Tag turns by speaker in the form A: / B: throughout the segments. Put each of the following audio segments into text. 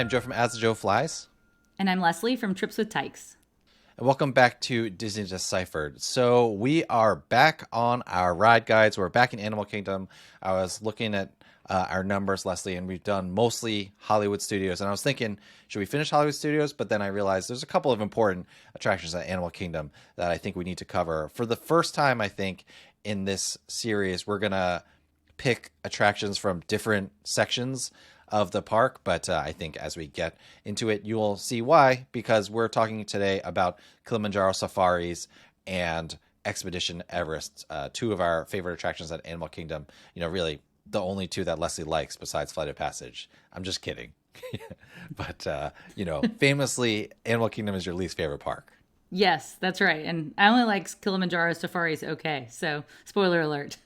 A: I'm Joe from As the Joe Flies.
B: And I'm Leslie from Trips with Tykes.
A: And welcome back to Disney Deciphered. So we are back on our ride guides. We're back in Animal Kingdom. I was looking at our numbers, Leslie, and we've done mostly Hollywood Studios. And I was thinking, should we finish Hollywood Studios? But then I realized there's a couple of important attractions at Animal Kingdom that I think we need to cover. For the first time, I think, in this series, we're going to pick attractions from different sections of the park, but I think as we get into it, you will see why, because we're talking today about Kilimanjaro Safaris and Expedition Everest, two of our favorite attractions at Animal Kingdom. You know, really the only two that Leslie likes besides Flight of Passage. I'm just kidding. But, famously, Animal Kingdom is your least favorite park.
B: Yes, that's right. And I only like Kilimanjaro Safaris. Okay, so spoiler alert.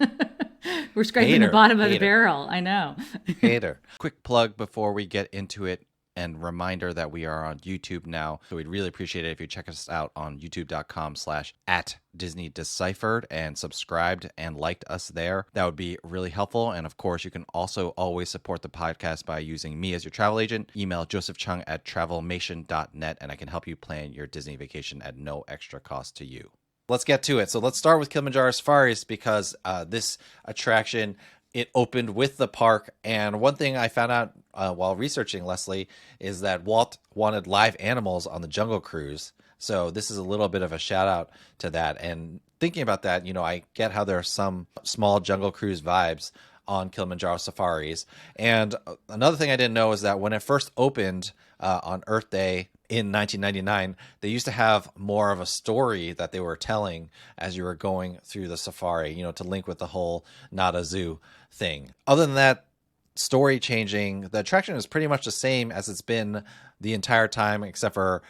B: We're scraping the bottom of the barrel. I know.
A: Hater. Quick plug before we get into it, and reminder that we are on YouTube now. So we'd really appreciate it if you check us out on youtube.com/@DisneyDeciphered and subscribed and liked us there. That would be really helpful. And of course, you can also always support the podcast by using me as your travel agent. Email josephchung@travelmation.net and I can help you plan your Disney vacation at no extra cost to you. Let's get to it. So let's start with Kilimanjaro Safaris because this attraction, it opened with the park. And one thing I found out while researching, Leslie, is that Walt wanted live animals on the Jungle Cruise. So this is a little bit of a shout out to that. And thinking about that, I get how there are some small Jungle Cruise vibes on Kilimanjaro Safaris. And another thing I didn't know is that when it first opened on Earth Day in 1999, they used to have more of a story that they were telling as you were going through the safari, to link with the whole not a zoo thing. Other than that, story changing, the attraction is pretty much the same as it's been the entire time, except for,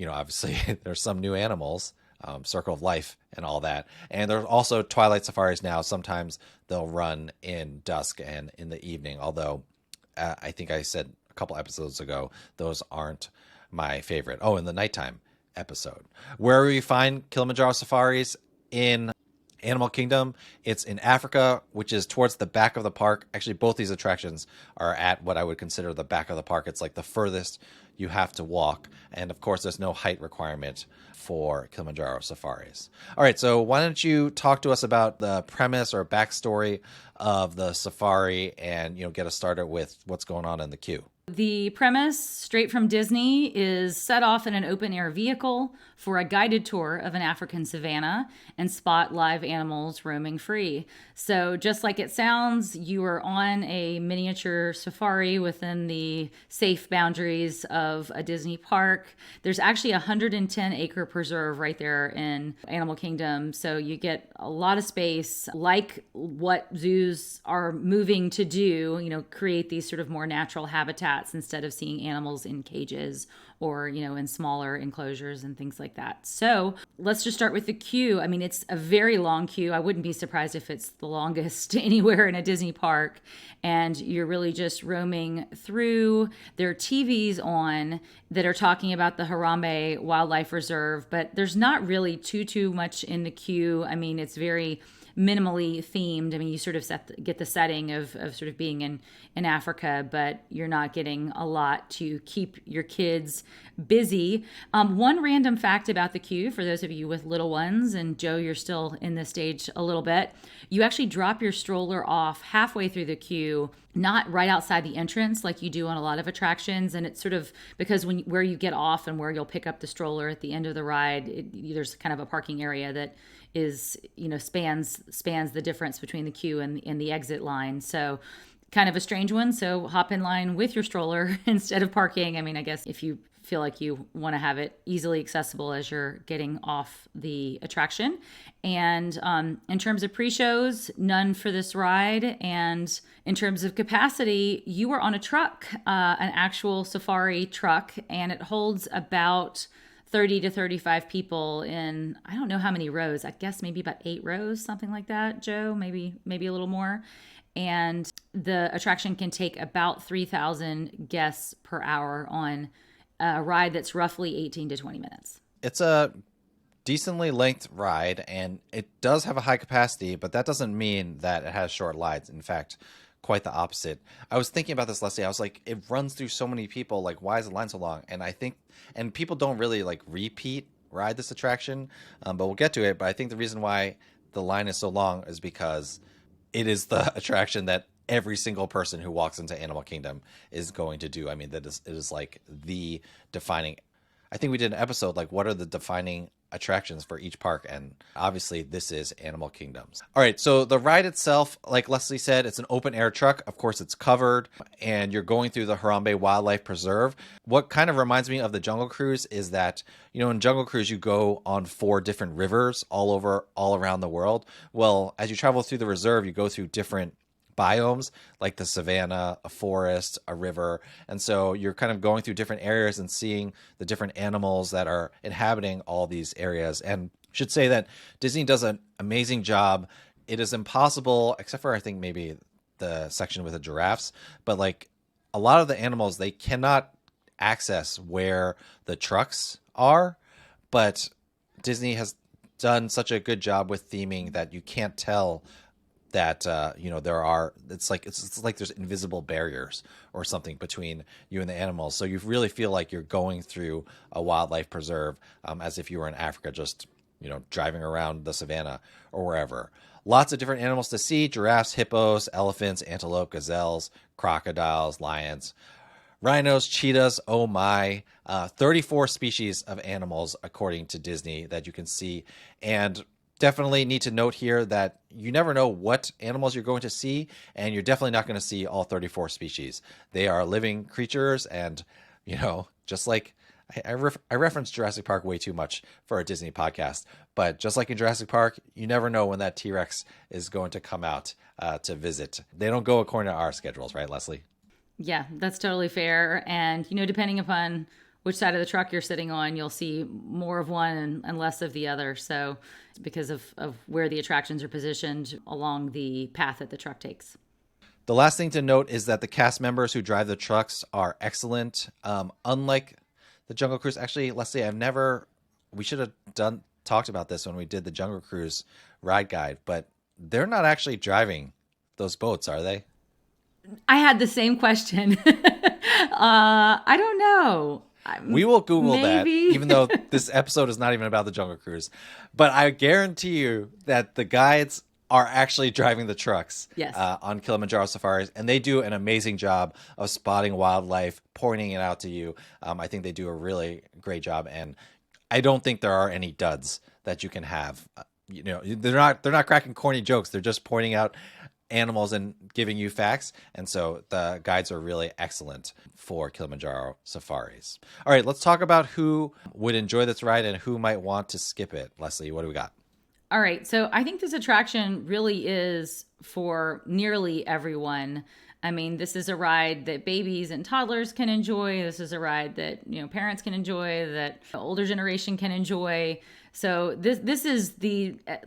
A: obviously there's some new animals, Circle of Life and all that. And there's also Twilight Safaris now. Sometimes they'll run in dusk and in the evening, although I think I said a couple episodes ago, those aren't my favorite. Oh, in the nighttime episode. Where we find Kilimanjaro Safaris in Animal Kingdom, it's in Africa, which is towards the back of the park. Actually, both these attractions are at what I would consider the back of the park. It's like the furthest you have to walk. And of course, there's no height requirement for Kilimanjaro Safaris. All right, so why don't you talk to us about the premise or backstory of the safari and, get us started with what's going on in the queue.
B: The premise, straight from Disney, is set off in an open-air vehicle for a guided tour of an African savanna and spot live animals roaming free. So just like it sounds, you are on a miniature safari within the safe boundaries of a Disney park. There's actually a 110-acre preserve right there in Animal Kingdom, so you get a lot of space, like what zoos are moving to do, create these sort of more natural habitats instead of seeing animals in cages or, in smaller enclosures and things like that. So let's just start with the queue. I mean, it's a very long queue. I wouldn't be surprised if it's the longest anywhere in a Disney park. And you're really just roaming through. There are TVs on that are talking about the Harambe Wildlife Reserve, but there's not really too much in the queue. I mean, it's very minimally themed. I mean, you sort of get the setting of sort of being in Africa, but you're not getting a lot to keep your kids busy. One random fact about the queue, for those of you with little ones, and Joe, you're still in this stage a little bit, you actually drop your stroller off halfway through the queue, not right outside the entrance like you do on a lot of attractions. And it's sort of because where you get off and where you'll pick up the stroller at the end of the ride, there's kind of a parking area that is, spans the difference between the queue and the exit line. So kind of a strange one. So hop in line with your stroller instead of parking. I mean, I guess if you feel like you want to have it easily accessible as you're getting off the attraction. And in terms of pre-shows, none for this ride. And in terms of capacity, you are on a truck, an actual safari truck, and it holds about 30 to 35 people in, I don't know how many rows. I guess maybe about 8 rows, something like that, Joe, maybe a little more. And the attraction can take about 3,000 guests per hour on a ride that's roughly 18 to 20 minutes.
A: It's a decently length ride, and it does have a high capacity, but that doesn't mean that it has short lines. In fact, quite the opposite. I was thinking about this, Leslie. I was like, it runs through so many people. Like, why is the line so long? And I think, and people don't really like repeat ride this attraction, but we'll get to it. But I think the reason why the line is so long is because it is the attraction that every single person who walks into Animal Kingdom is going to do. I mean, it is like the defining. I think we did an episode like, what are the defining attractions for each park, and obviously this is Animal Kingdoms. All right, so the ride itself, like Leslie said, it's an open air truck. Of course, it's covered, and you're going through the Harambe Wildlife Preserve. What kind of reminds me of the Jungle Cruise is that, you know, in Jungle Cruise you go on 4 different rivers all around the world. Well, as you travel through the reserve, you go through different biomes, like the savanna, a forest, a river. And so you're kind of going through different areas and seeing the different animals that are inhabiting all these areas. And I should say that Disney does an amazing job. It is impossible, except for I think maybe the section with the giraffes, but like a lot of the animals, they cannot access where the trucks are. But Disney has done such a good job with theming that you can't tell that you know, there are, it's like there's invisible barriers or something between you and the animals, so you really feel like you're going through a wildlife preserve, as if you were in Africa, just, you know, driving around the savannah or wherever. Lots of different animals to see: giraffes, hippos, elephants, antelope, gazelles, crocodiles, lions, rhinos, cheetahs. Oh my, 34 species of animals according to Disney that you can see. And definitely need to note here that you never know what animals you're going to see, and you're definitely not going to see all 34 species. They are living creatures, and, you know, just like I reference Jurassic Park way too much for a Disney podcast, but just like in Jurassic Park, you never know when that T-Rex is going to come out to visit. They don't go according to our schedules, right, Leslie?
B: Yeah, that's totally fair. And, you know, depending upon which side of the truck you're sitting on, you'll see more of one and less of the other. So it's because of where the attractions are positioned along the path that the truck takes.
A: The last thing to note is that the cast members who drive the trucks are excellent. Unlike the Jungle Cruise, actually, Leslie, we should have talked about this when we did the Jungle Cruise ride guide, but they're not actually driving those boats, are they?
B: I had the same question. I don't know.
A: We will Google
B: Maybe.
A: that, even though this episode is not even about the Jungle Cruise. But I guarantee you that the guides are actually driving the trucks,
B: yes,
A: on Kilimanjaro Safaris, and they do an amazing job of spotting wildlife, pointing it out to you. I think they do a really great job, and I don't think there are any duds that you can have. You know, they're not cracking corny jokes. They're just pointing out animals and giving you facts, and so the guides are really excellent for Kilimanjaro Safaris. All right, let's talk about who would enjoy this ride and who might want to skip it. Leslie, what do we got?
B: All right, so I think this attraction really is for nearly everyone. I mean, this is a ride that babies and toddlers can enjoy. This is a ride that, you know, parents can enjoy, that the older generation can enjoy. So this is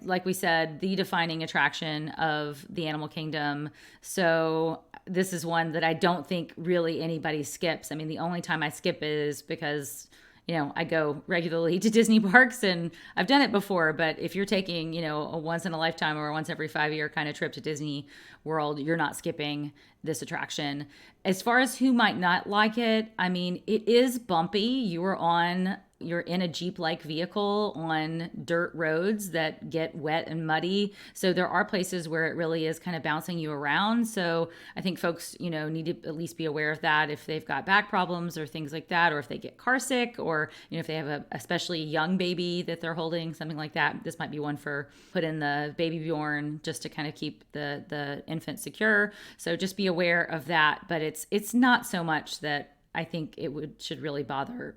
B: like we said, the defining attraction of the Animal Kingdom. So this is one that I don't think really anybody skips. I mean, the only time I skip is because, you know, I go regularly to Disney parks and I've done it before. But if you're taking, you know, a once in a lifetime or a once every 5-year kind of trip to Disney World, you're not skipping this attraction. As far as who might not like it, I mean, it is bumpy. You're in a Jeep-like vehicle on dirt roads that get wet and muddy. So there are places where it really is kind of bouncing you around. So I think folks, you know, need to at least be aware of that if they've got back problems or things like that, or if they get car sick, or, you know, if they have a especially young baby that they're holding, something like that. This might be one for put in the Baby Bjorn just to kind of keep the infant secure. So just be aware of that. But it's not so much that I think should really bother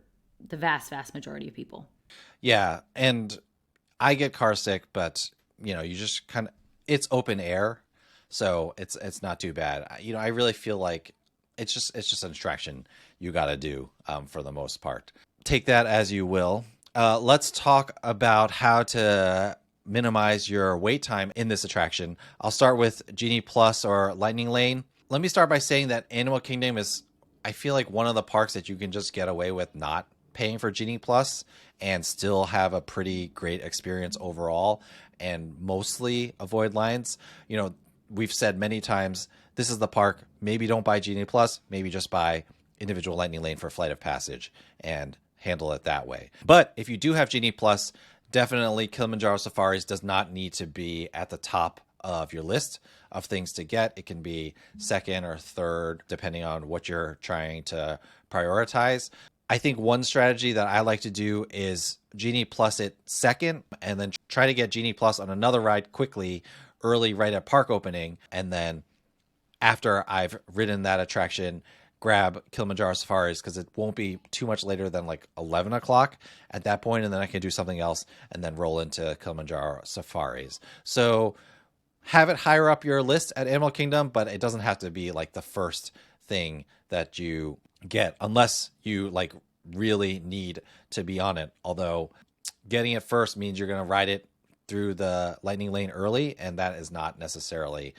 B: the vast majority of people.
A: Yeah, and I get car sick, but, you know, you just kind of, it's open air, so it's not too bad. You know, I really feel like it's just an attraction you got to do, for the most part. Take that as you will. Let's talk about how to minimize your wait time in this attraction. I'll start with Genie Plus or Lightning Lane. Let me start by saying that Animal Kingdom is, I feel like, one of the parks that you can just get away with not paying for Genie Plus and still have a pretty great experience overall and mostly avoid lines. You know, we've said many times this is the park. Maybe don't buy Genie Plus. Maybe just buy individual Lightning Lane for Flight of Passage and handle it that way. But if you do have Genie Plus, definitely Kilimanjaro Safaris does not need to be at the top of your list of things to get. It can be second or third, depending on what you're trying to prioritize. I think one strategy that I like to do is Genie Plus it second, and then try to get Genie Plus on another ride quickly, early, right at park opening. And then after I've ridden that attraction, grab Kilimanjaro Safaris, because it won't be too much later than like 11 o'clock at that point, and then I can do something else and then roll into Kilimanjaro Safaris. So have it higher up your list at Animal Kingdom, but it doesn't have to be like the first thing that you get unless you like really need to be on it. Although getting it first means you're going to ride it through the Lightning Lane early, and that is not necessarily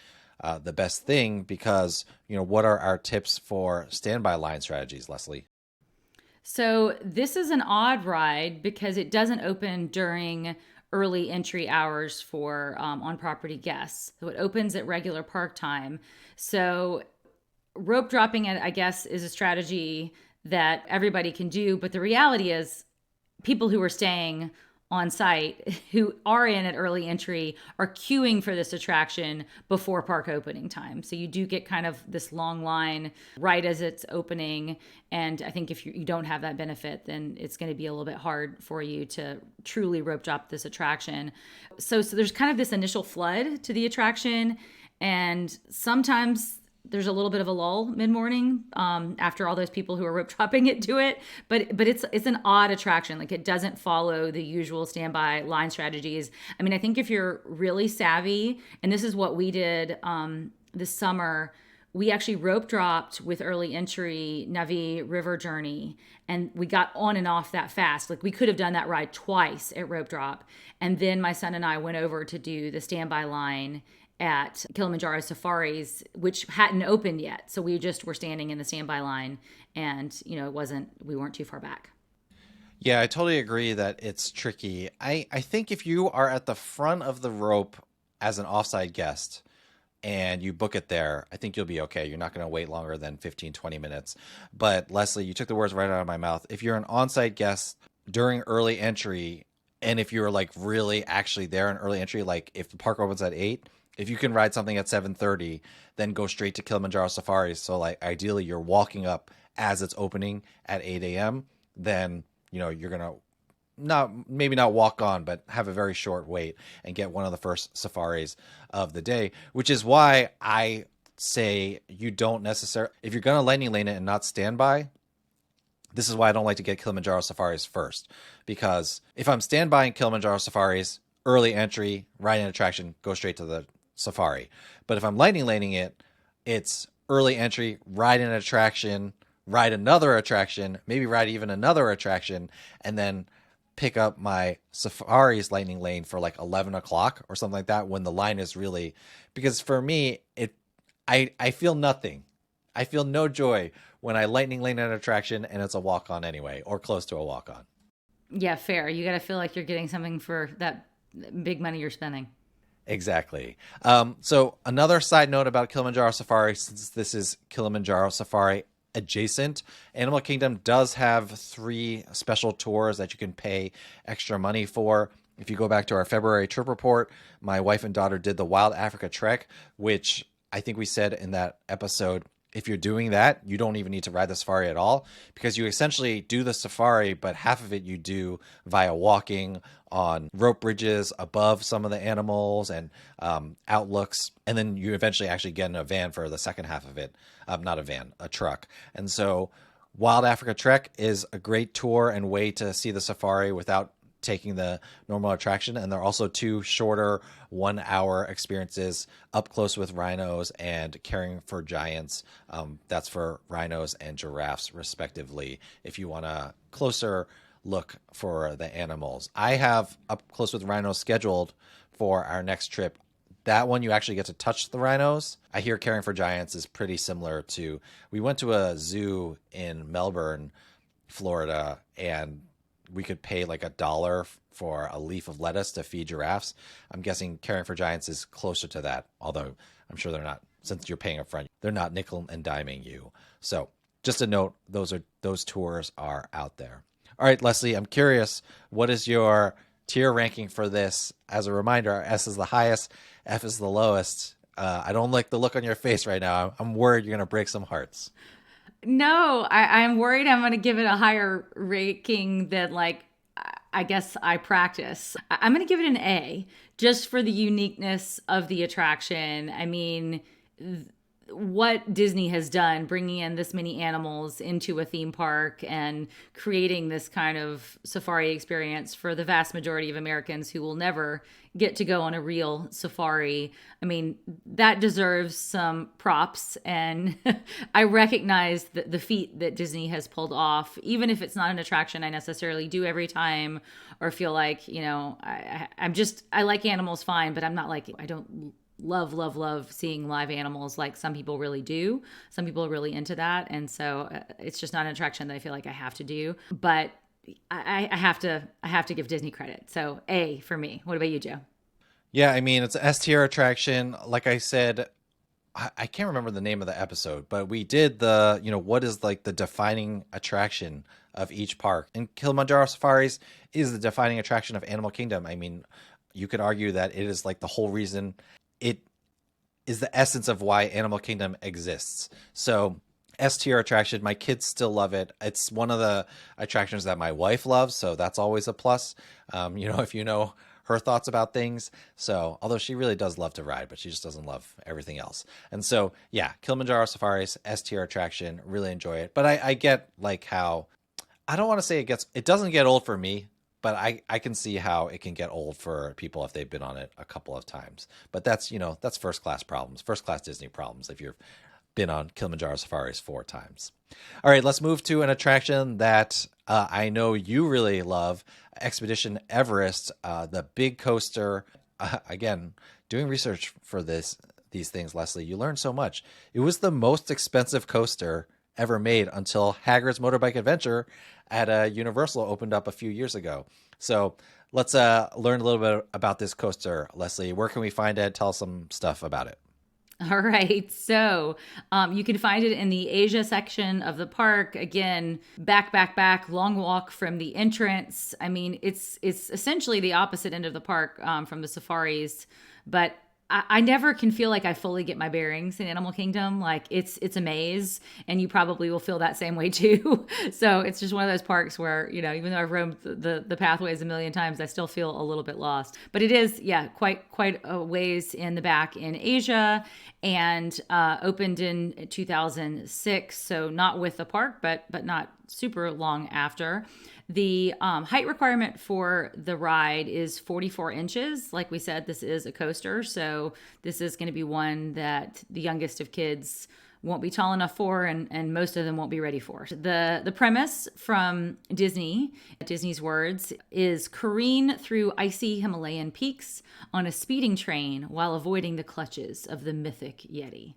A: the best thing, because, you know, what are our tips for standby line strategies, Leslie?
B: So this is an odd ride because it doesn't open during early entry hours for on-property guests. So it opens at regular park time. So rope dropping it, I guess, is a strategy that everybody can do. But the reality is people who are staying on site who are in at early entry are queuing for this attraction before park opening time. So you do get kind of this long line right as it's opening. And I think if you don't have that benefit, then it's going to be a little bit hard for you to truly rope drop this attraction. So there's kind of this initial flood to the attraction. And sometimes there's a little bit of a lull mid-morning after all those people who are rope dropping it do it. But it's an odd attraction. Like, it doesn't follow the usual standby line strategies. I mean, I think if you're really savvy, and this is what we did this summer, we actually rope dropped with early entry Navi River Journey, and we got on and off that fast. Like, we could have done that ride twice at rope drop. And then my son and I went over to do the standby line at Kilimanjaro Safaris, which hadn't opened yet. So we just were standing in the standby line, and, you know, we weren't too far back.
A: Yeah, I totally agree that it's tricky. I think if you are at the front of the rope as an offside guest and you book it there, I think you'll be okay. You're not going to wait longer than 15, 20 minutes. But Leslie, you took the words right out of my mouth. If you're an onsite guest during early entry, and if you're like really actually there in early entry, like if the park opens at 8, if you can ride something at 7:30, then go straight to Kilimanjaro Safaris. So like ideally you're walking up as it's opening at 8 a.m. Then, you know, you're going to maybe not walk on, but have a very short wait and get one of the first safaris of the day, which is why I say you don't necessarily, if you're going to Lightning Lane it and not standby, this is why I don't like to get Kilimanjaro Safaris first, because if I'm standby in Kilimanjaro Safaris, early entry, ride an attraction, go straight to the safari. But if I'm Lightning Laning it, it's early entry, ride an attraction, ride another attraction, maybe ride even another attraction, and then pick up my Safari's Lightning Lane for like 11 o'clock or something like that, when the line is really, because for me, I feel nothing. I feel no joy when I Lightning Lane an attraction and it's a walk-on anyway, or close to a walk-on.
B: Yeah, fair. You got to feel like you're getting something for that big money you're spending.
A: Exactly. So another side note about Kilimanjaro Safari, since this is Kilimanjaro Safari adjacent, Animal Kingdom does have 3 special tours that you can pay extra money for. If you go back to our February trip report, my wife and daughter did the Wild Africa Trek, which I think we said in that episode, if you're doing that, you don't even need to ride the safari at all, because you essentially do the safari, but half of it you do via walking on rope bridges above some of the animals and outlooks. And then you eventually actually get in a van for the second half of it. Not a van, a truck. And so Wild Africa Trek is a great tour and way to see the safari without taking the normal attraction. And there are also 2 shorter 1-hour experiences up close with rhinos and caring for giants. That's for rhinos and giraffes respectively, if you want a closer look for the animals. I have up close with rhinos scheduled for our next trip. That one you actually get to touch the rhinos. I hear caring for giants is pretty similar to, we went to a zoo in Melbourne, Florida, and we could pay like $1 for a leaf of lettuce to feed giraffes. I'm guessing caring for giants is closer to that, although I'm sure they're not since you're paying up front. They're not nickel and diming you. So just a note, those tours are out there. All right, Leslie, I'm curious, what is your tier ranking for this? As a reminder, S is the highest, F is the lowest. I don't like the look on your face right now. I'm worried you're going to break some hearts.
B: No, I'm worried I'm going to give it a higher ranking than like I guess I practice. I'm going to give it an A just for the uniqueness of the attraction. I mean, what Disney has done, bringing in this many animals into a theme park and creating this kind of safari experience for the vast majority of Americans who will never get to go on a real safari. I mean, that deserves some props. And I recognize the feat that Disney has pulled off, even if it's not an attraction I necessarily do every time or feel like, you know, I like animals fine, but I'm not like, I don't love seeing live animals like some people really do. Some people are really into that. And so it's just not an attraction that I feel like I have to do. But I have to give Disney credit. So A for me. What about you, Joe?
A: Yeah, I mean, it's an S tier attraction. Like I said, I can't remember the name of the episode, but we did what is like the defining attraction of each park. And Kilimanjaro Safaris is the defining attraction of Animal Kingdom. I mean, you could argue that it is like the whole reason, it is the essence of why Animal Kingdom exists. So S tier attraction, my kids still love it. It's one of the attractions that my wife loves, so that's always a plus. If you know her thoughts about things. So, although she really does love to ride, but she just doesn't love everything else. And so, yeah, Kilimanjaro Safaris, S tier attraction, really enjoy it. But I get like how, I don't want to say it doesn't get old for me, but I can see how it can get old for people if they've been on it a couple of times. But that's first class problems, first class Disney problems if you've been on Kilimanjaro Safaris 4 times. All right, let's move to an attraction that I know you really love, Expedition Everest, the big coaster. Again, doing research for these things, Leslie, you learn so much. It was the most expensive coaster ever made until Hagrid's Motorbike Adventure at Universal opened up a few years ago. So let's learn a little bit about this coaster, Leslie. Where can we find it? Tell us some stuff about it.
B: All right. So you can find it in the Asia section of the park. Again, back, long walk from the entrance. I mean, it's essentially the opposite end of the park from the safaris, but I never can feel like I fully get my bearings in Animal Kingdom. Like it's a maze, and you probably will feel that same way too. So it's just one of those parks where, even though I've roamed the pathways a million times, I still feel a little bit lost. But it is, quite a ways in the back in Asia, and opened in 2006. So not with the park, but not super long after. The height requirement for the ride is 44 inches. Like we said, this is a coaster, so this is going to be one that the youngest of kids won't be tall enough for, and most of them won't be ready for. The premise from Disney's words, is careen through icy Himalayan peaks on a speeding train while avoiding the clutches of the mythic Yeti.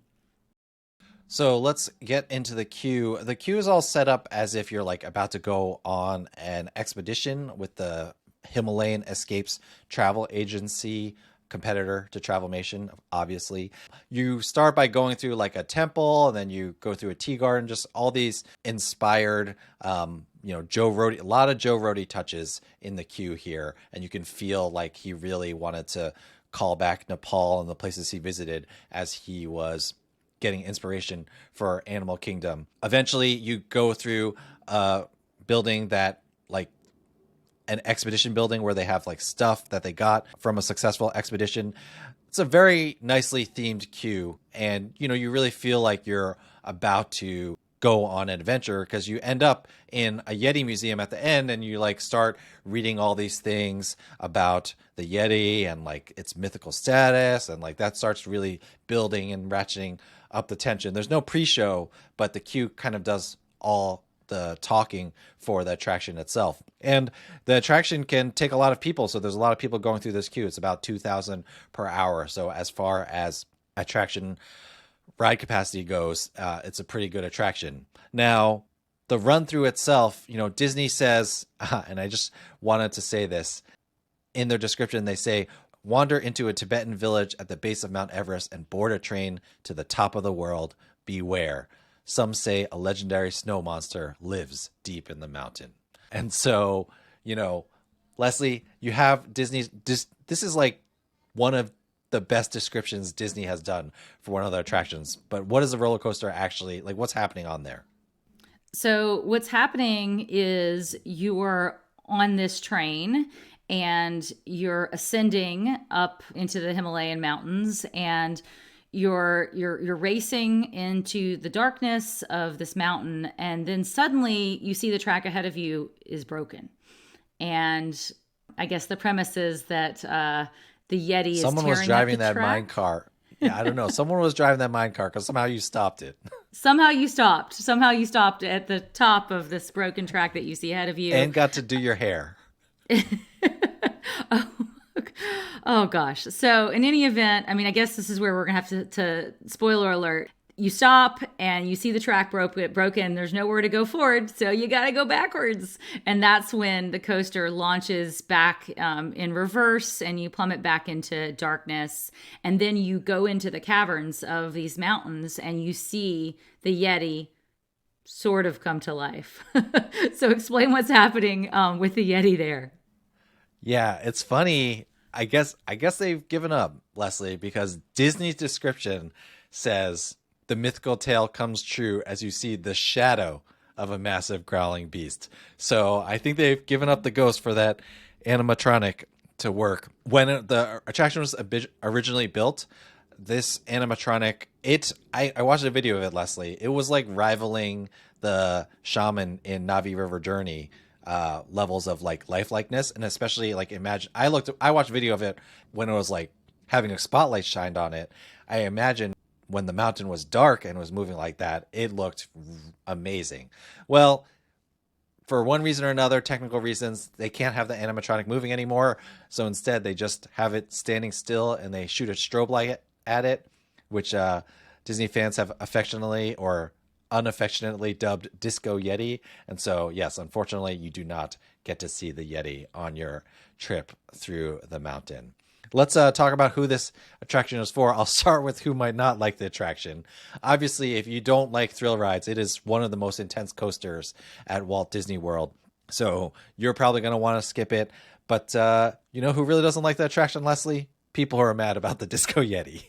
A: So let's get into the queue. The queue is all set up as if you're like about to go on an expedition with the Himalayan Escapes travel agency, competitor to Travelmation, obviously. You start by going through like a temple, and then you go through a tea garden, just all these inspired, Joe Rohde, a lot of Joe Rohde touches in the queue here. And you can feel like he really wanted to call back Nepal and the places he visited as he was getting inspiration for Animal Kingdom. Eventually, you go through a building that like an expedition building where they have like stuff that they got from a successful expedition. It's a very nicely themed queue, and you really feel like you're about to go on an adventure because you end up in a Yeti museum at the end, and you like start reading all these things about the Yeti and like its mythical status, and like that starts really building and ratcheting up the tension. There's no pre-show, but the queue kind of does all the talking for the attraction itself. And the attraction can take a lot of people, so there's a lot of people going through this queue. It's about 2,000 per hour. So as far as attraction ride capacity goes, it's a pretty good attraction. Now, the run through itself, Disney says, and I just wanted to say this, in their description, they say, wander into a Tibetan village at the base of Mount Everest and board a train to the top of the world. Beware. Some say a legendary snow monster lives deep in the mountain. And so, Leslie, you have Disney's. This is like one of the best descriptions Disney has done for one of their attractions. But what is the roller coaster actually like? What's happening on there?
B: So what's happening is you're on this train and you're ascending up into the Himalayan mountains, and you're racing into the darkness of this mountain, and then suddenly you see the track ahead of you is broken. And I guess the premise is that the Yeti is
A: Someone was
B: tearing
A: driving
B: up the
A: that
B: track.
A: mine car. Yeah, I don't know. Someone was driving that mine car because somehow you stopped it.
B: Somehow you stopped. Somehow you stopped at the top of this broken track that you see ahead of you.
A: And got to do your hair.
B: Oh gosh. So in any event, I mean, I guess this is where we're gonna have to spoiler alert. You stop and you see the track broken. There's nowhere to go forward, so you got to go backwards. And that's when the coaster launches back in reverse, and you plummet back into darkness. And then you go into the caverns of these mountains, and you see the Yeti sort of come to life. So explain what's happening with the Yeti there.
A: Yeah, it's funny. I guess they've given up, Leslie, because Disney's description says the mythical tale comes true as you see the shadow of a massive growling beast. So I think they've given up the ghost for that animatronic to work. When the attraction was originally built, this animatronic, I watched a video of it, Leslie. It was like rivaling the shaman in Navi River Journey levels of like lifelikeness, and especially like imagine. I watched a video of it when it was like having a spotlight shined on it. I imagine when the mountain was dark and was moving like that, it looked amazing. Well, for one reason or another, technical reasons, they can't have the animatronic moving anymore. So instead, they just have it standing still, and they shoot a strobe light at it, which Disney fans have affectionately or unaffectionately dubbed Disco Yeti. And so, yes, unfortunately, you do not get to see the Yeti on your trip through the mountain. Let's talk about who this attraction is for. I'll start with who might not like the attraction. Obviously, if you don't like thrill rides, it is one of the most intense coasters at Walt Disney World. So you're probably going to want to skip it. But you know who really doesn't like the attraction, Leslie? People who are mad about the Disco Yeti.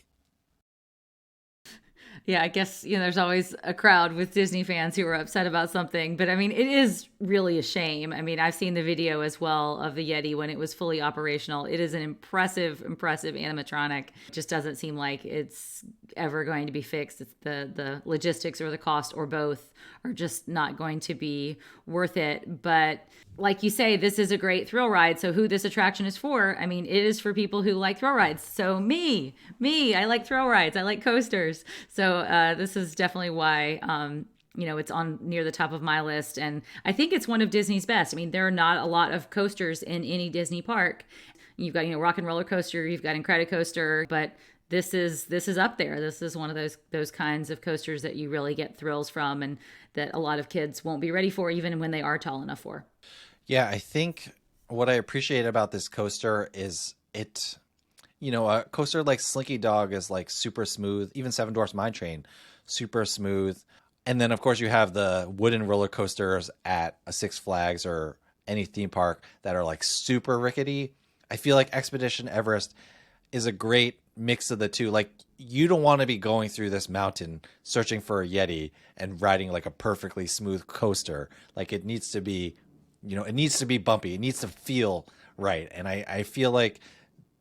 B: Yeah, I guess, there's always a crowd with Disney fans who are upset about something. But I mean, it is really a shame. I mean, I've seen the video as well of the Yeti when it was fully operational. It is an impressive animatronic. It just doesn't seem like it's ever going to be fixed. It's the logistics or the cost or both are just not going to be worth it. But like you say, this is a great thrill ride. So who this attraction is for, I mean, it is for people who like thrill rides. So me, I like thrill rides. I like coasters. So this is definitely why, it's on near the top of my list. And I think it's one of Disney's best. I mean, there are not a lot of coasters in any Disney park. You've got, Rock and Roller Coaster, you've got Incredicoaster, but this is up there. This is one of those kinds of coasters that you really get thrills from, and that a lot of kids won't be ready for, even when they are tall enough for.
A: Yeah, I think what I appreciate about this coaster is it, a coaster like Slinky Dog is like super smooth. Even Seven Dwarfs Mine Train, super smooth. And then, of course, you have the wooden roller coasters at a Six Flags or any theme park that are like super rickety. I feel like Expedition Everest is a great mix of the two. Like, you don't want to be going through this mountain searching for a Yeti and riding like a perfectly smooth coaster. Like, it needs to be, it needs to be bumpy. It needs to feel right. And I feel like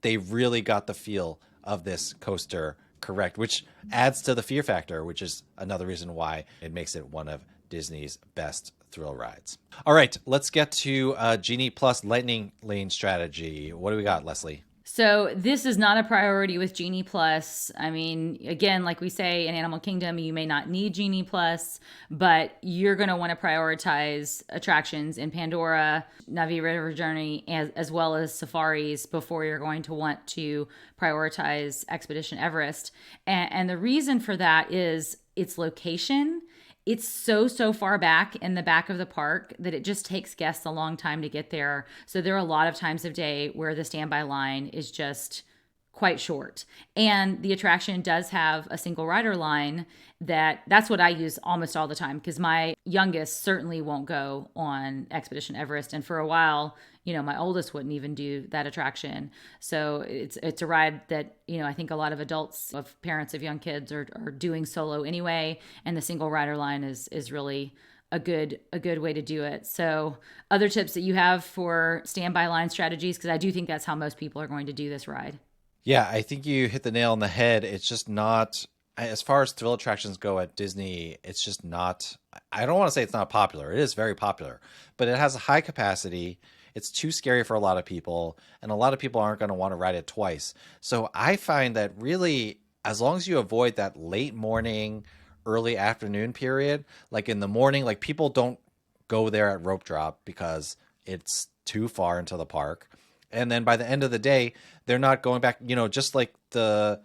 A: they really got the feel of this coaster correct, which adds to the fear factor, which is another reason why it makes it one of Disney's best thrill rides. All right, let's get to Genie Plus Lightning Lane strategy. What do we got, Leslie?
B: So this is not a priority with Genie Plus. I mean, again, like we say in Animal Kingdom, you may not need Genie Plus, but you're going to want to prioritize attractions in Pandora, Navi River Journey, as well as safaris before you're going to want to prioritize Expedition Everest. And the reason for that is its location It's so far back in the back of the park that it just takes guests a long time to get there. So there are a lot of times of day where the standby line is just quite short. And the attraction does have a single rider line that's what I use almost all the time, because my youngest certainly won't go on Expedition Everest, and for a while, my oldest wouldn't even do that attraction. So it's a ride that, I think a lot of adults, of parents of young kids, are doing solo anyway, and the single rider line is really a good way to do it. So other tips that you have for standby line strategies, because I do think that's how most people are going to do this ride.
A: Yeah, I think you hit the nail on the head. It's just not, as far as thrill attractions go at Disney, it's just not, I don't want to say it's not popular. It is very popular, but it has a high capacity. It's too scary for a lot of people, and a lot of people aren't going to want to ride it twice. So I find that really, as long as you avoid that late morning, early afternoon period, like in the morning, like people don't go there at rope drop because it's too far into the park. And then by the end of the day, they're not going back, just like the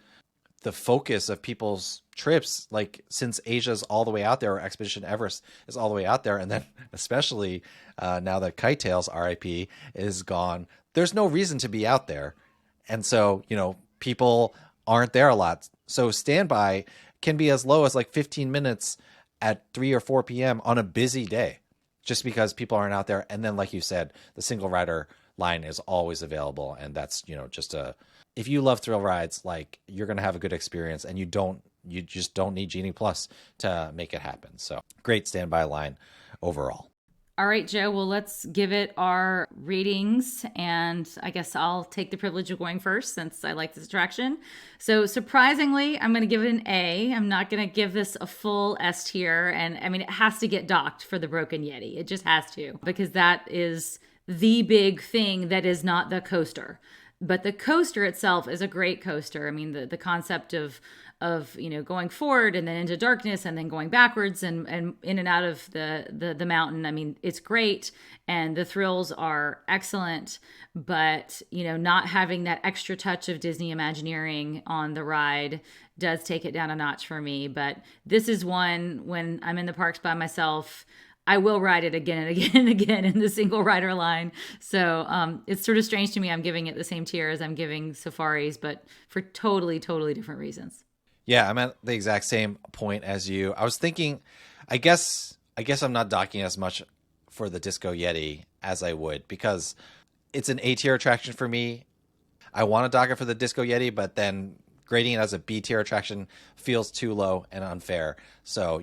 A: focus of people's trips, like since Asia's all the way out there, or Expedition Everest is all the way out there, and then especially now that Kite Tails RIP is gone, there's no reason to be out there. And so, people aren't there a lot. So standby can be as low as like 15 minutes at 3 or 4 p.m. on a busy day, just because people aren't out there. And then, like you said, the single rider line is always available. And that's, if you love thrill rides, like you're going to have a good experience, and you just don't need Genie Plus to make it happen. So great standby line overall.
B: All right, Joe, well, let's give it our ratings, and I guess I'll take the privilege of going first since I like this attraction. So surprisingly, I'm going to give it an A. I'm not going to give this a full S tier, and I mean, it has to get docked for the Broken Yeti. It just has to, because that is the big thing that is not the coaster. But the coaster itself is a great coaster. I mean, the concept of going forward and then into darkness and then going backwards and in and out of the mountain. I mean, it's great, and the thrills are excellent, but not having that extra touch of Disney Imagineering on the ride does take it down a notch for me. But this is one, when I'm in the parks by myself, I will ride it again and again and again in the single rider line. So it's sort of strange to me. I'm giving it the same tier as I'm giving Safaris, but for totally different reasons.
A: Yeah, I'm at the exact same point as you. I was thinking, I guess I'm not docking as much for the Disco Yeti as I would, because it's an A tier attraction for me. I want to dock it for the Disco Yeti, but then grading it as a B tier attraction feels too low and unfair. So,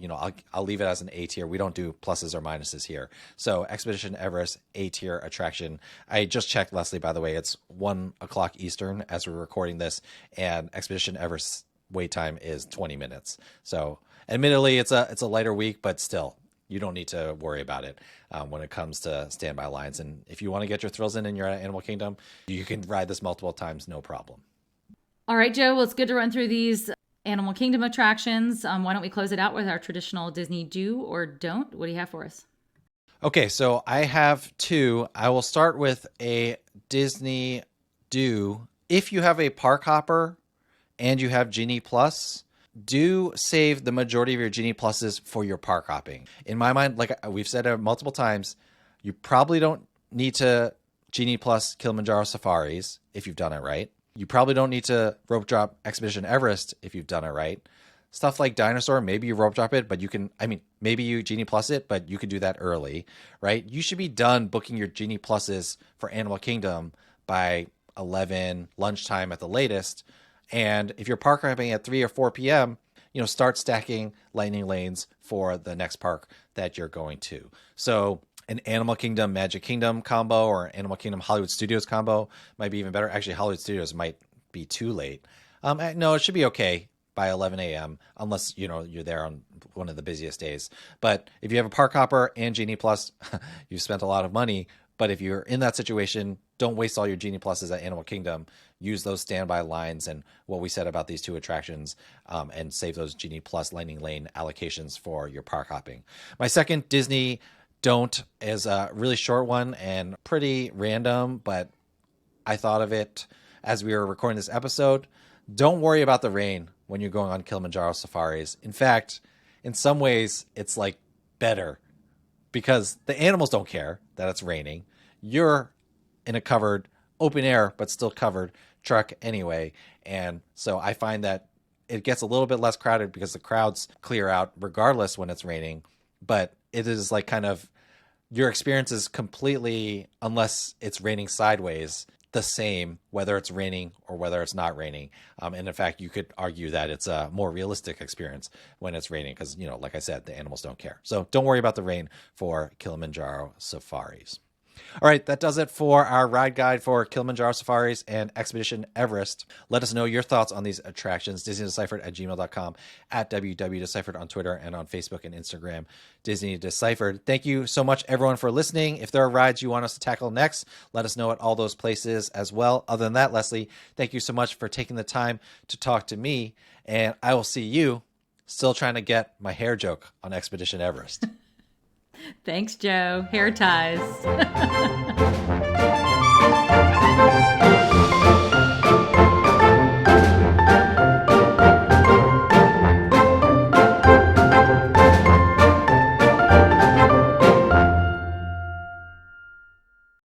A: I'll leave it as an A tier. We don't do pluses or minuses here. So Expedition Everest, A tier attraction. I just checked, Leslie, by the way, it's 1:00 Eastern as we're recording this, and Expedition Everest wait time is 20 minutes. So admittedly, it's a lighter week, but still, you don't need to worry about it when it comes to standby lines. And if you want to get your thrills in and you're at Animal Kingdom, you can ride this multiple times, no problem.
B: All right, Joe, well, it's good to run through these Animal Kingdom attractions. Why don't we close it out with our traditional Disney do or don't? What do you have for us?
A: Okay, so I have two. I will start with a Disney do. If you have a park hopper and you have Genie Plus, do save the majority of your Genie Pluses for your park hopping. In my mind, like we've said it multiple times, you probably don't need to Genie Plus Kilimanjaro Safaris if you've done it right. You probably don't need to rope drop Expedition Everest if you've done it right. Stuff like Dinosaur, maybe you rope drop it, but maybe you Genie Plus it, but you can do that early, right? You should be done booking your Genie Pluses for Animal Kingdom by 11, lunchtime at the latest. And if you're park hopping at 3 or 4 p.m., start stacking lightning lanes for the next park that you're going to. So an Animal Kingdom Magic Kingdom combo or an Animal Kingdom Hollywood Studios combo might be even better. Actually, Hollywood Studios might be too late. No, it should be okay by 11 a.m. unless, you're there on one of the busiest days. But if you have a park hopper and Genie Plus, you've spent a lot of money. But if you're in that situation, don't waste all your Genie Pluses at Animal Kingdom. Use those standby lines and what we said about these two attractions, and save those Genie Plus lightning lane allocations for your park hopping. My second Disney don't is a really short one and pretty random, but I thought of it as we were recording this episode. Don't worry about the rain when you're going on Kilimanjaro Safaris. In fact, in some ways it's like better because the animals don't care that it's raining. You're in a covered open air, but still covered truck anyway. And so I find that it gets a little bit less crowded because the crowds clear out regardless when it's raining. But it is like kind of your experience is completely, unless it's raining sideways, the same, whether it's raining or whether it's not raining. And in fact, you could argue that it's a more realistic experience when it's raining because, like I said, the animals don't care. So don't worry about the rain for Kilimanjaro Safaris. All right, that does it for our ride guide for Kilimanjaro Safaris and Expedition Everest. Let us know your thoughts on these attractions. DisneyDeciphered@gmail.com, at WWDeciphered on Twitter, and on Facebook and Instagram, Disney Deciphered. Thank you so much, everyone, for listening. If there are rides you want us to tackle next, let us know at all those places as well. Other than that, Leslie, thank you so much for taking the time to talk to me, and I will see you still trying to get my hair joke on Expedition Everest.
B: Thanks, Joe. Hair ties.